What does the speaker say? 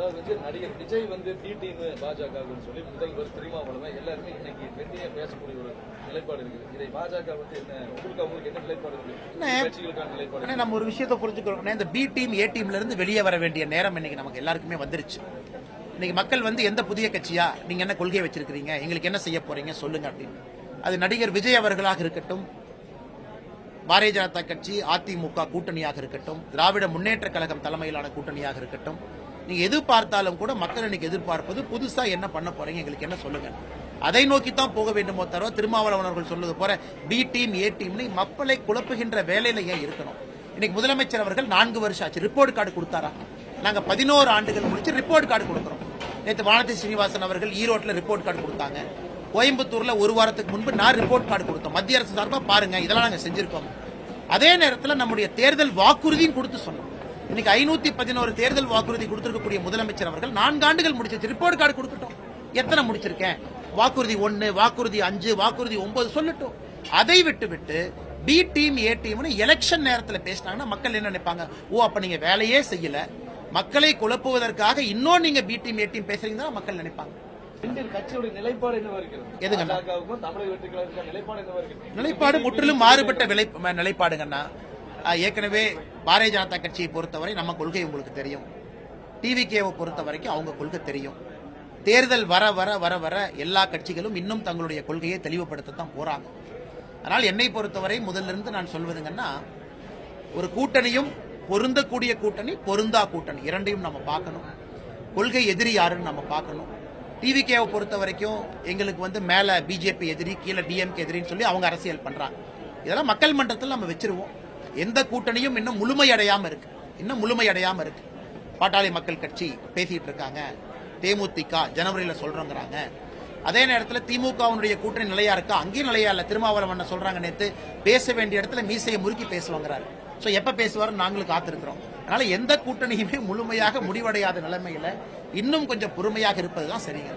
அதாவது நடிகர் Vijay B team பாஜக சொல்லி முதல்வர் திருமாவளவன் எல்லாருமே இன்னைக்கு வெற்றியா பேசக்கூடிய ஒரு நிலைப்பாடு இருக்குது. இதை பாஜக என்ன உங்களுக்கு என்ன நிலைப்பாடு இருக்கு? கட்சிகளுக்கான நிலைப்பாடு நம்ம ஒரு விஷயத்தை புரிஞ்சுக்கிறோம். இந்த பி டீம் ஏ டீம்ல இருந்து வெளியே வர வேண்டிய நேரம் இன்னைக்கு நமக்கு எல்லாருக்குமே வந்துருச்சு. இன்னைக்கு மக்கள் எந்த புதிய கட்சியா நீங்க என்ன கொள்கை வச்சிருக்கீங்க, எங்களுக்கு என்ன செய்ய போறீங்க சொல்லுங்க அப்படின்னு. அது நடிகர் விஜய் அவர்களாக இருக்கட்டும், பாரதிய ஜனதா கட்சி அதிமுக கூட்டணியாக இருக்கட்டும், திராவிட முன்னேற்ற கழகம் தலைமையிலான கூட்டணியாக இருக்கட்டும், நீங்க எது பார்த்தாலும் கூட மக்கள் இன்னைக்கு எதிர்பார்ப்பது புதுசா என்ன பண்ண போறீங்க, எங்களுக்கு என்ன சொல்லுங்க. அதை நோக்கித்தான் போக வேண்டுமோ தவிர திருமாவளவன் அவர்கள் சொல்வது போல பி டீம் ஏ டீம் மக்களை குழப்புகின்ற வேலையில ஏன் இருக்கணும். இன்னைக்கு முதலமைச்சர் அவர்கள் 4 வருஷம் ஆச்சு, ரிப்போர்ட் கார்டு கொடுத்தாரா? நாங்க 11 ஆண்டுகள் முடிச்சு ரிப்போர்ட் கார்டு கொடுக்கிறோம். நேற்று வானதி சீனிவாசன் அவர்கள் ஈரோட்டில் ரிப்போர்ட் கார்டு கொடுத்தாங்க. கோயம்புத்தூர்ல ஒரு வாரத்துக்கு முன்பு நான் ரிப்போர்ட் கார்டு கொடுத்தோம். மத்திய அரசு சார்பா பாருங்க இதெல்லாம் நாங்க செஞ்சிருக்கோம். அதே நேரத்தில் நம்முடைய தேர்தல் வாக்குறுதியும் கொடுத்து சொன்னோம். இன்னைக்கு 511 தேர்தல் வாக்குறுதி கொடுத்திருக்கக்கூடிய முதலமைச்சர் அவர்கள் 4 ஆண்டுகள் முடிச்சு ரிப்போர்ட் கார்டு கொடுக்கட்டும். எத்தனை முடிச்சிருக்கேன், வாக்குறுதி 1, வாக்குறுதி 5, வாக்குறுதி 9 சொல்லட்டும். அதை விட்டு B team A team election நேரத்தில் பேசினாங்கன்னா மக்கள் என்ன நினைப்பாங்க? ஓ, அப்ப நீங்க வேலையே செய்யல, மக்களை குழப்புவதற்காக இன்னும் நீங்க பி டீம் ஏ டீம் பேசுறீங்க மக்கள் நினைப்பாங்க. நிலைப்பாடு முற்றிலும் மாறுபட்ட நிலைப்பாடுங்கன்னா, ஏற்கனவே பாரதிய ஜனதா கட்சியை பொறுத்தவரை நம்ம கொள்கை உங்களுக்கு தெரியும், டிவிகேவை பொறுத்த வரைக்கும் அவங்க கொள்கை தெரியும். தேர்தல் வர வர வர வர எல்லா கட்சிகளும் இன்னும் தங்களுடைய கொள்கையை தெளிவுபடுத்தத்தான் போறாங்க. அதனால் என்னை பொறுத்தவரை முதலிருந்து நான் சொல்வதுங்கன்னா, ஒரு கூட்டணியும் பொருந்தக்கூடிய கூட்டணி, பொருந்தா கூட்டணி இரண்டையும் நம்ம பார்க்கணும். கொள்கை எதிரி யாருன்னு நம்ம பார்க்கணும். டிவிகேவை பொறுத்த வரைக்கும் எங்களுக்கு மேல பிஜேபி எதிரி, கீழே டிஎம்கே எதிரின்னு சொல்லி அவங்க அரசியல் பண்றாங்க. இதெல்லாம் மக்கள் மன்றத்தில் நம்ம வச்சிருவோம். எந்த கூட்டணியும் இன்னும் முழுமையடையாம இருக்கு. பாட்டாளி மக்கள் கட்சி பேசிட்டு இருக்காங்க, தேமுதிக ஜனவரியில சொல்றோங்கிறாங்க. அதே நேரத்தில் திமுகவுடைய கூட்டணி நிலையா இருக்கா, அங்கேயும் நிலையா இல்ல. திருமாவளவன் சொல்றாங்க, நேத்து பேச வேண்டிய இடத்துல மீசையை முறுக்கி பேசுவாங்கிறாரு. சோ எப்ப பேசுவாரு நாங்களும் காத்திருக்கிறோம். அதனால எந்த கூட்டணியுமே முழுமையாக முடிவடையாத நிலைமையில இன்னும் கொஞ்சம் பொறுமையாக இருப்பதுதான் சரிங்க.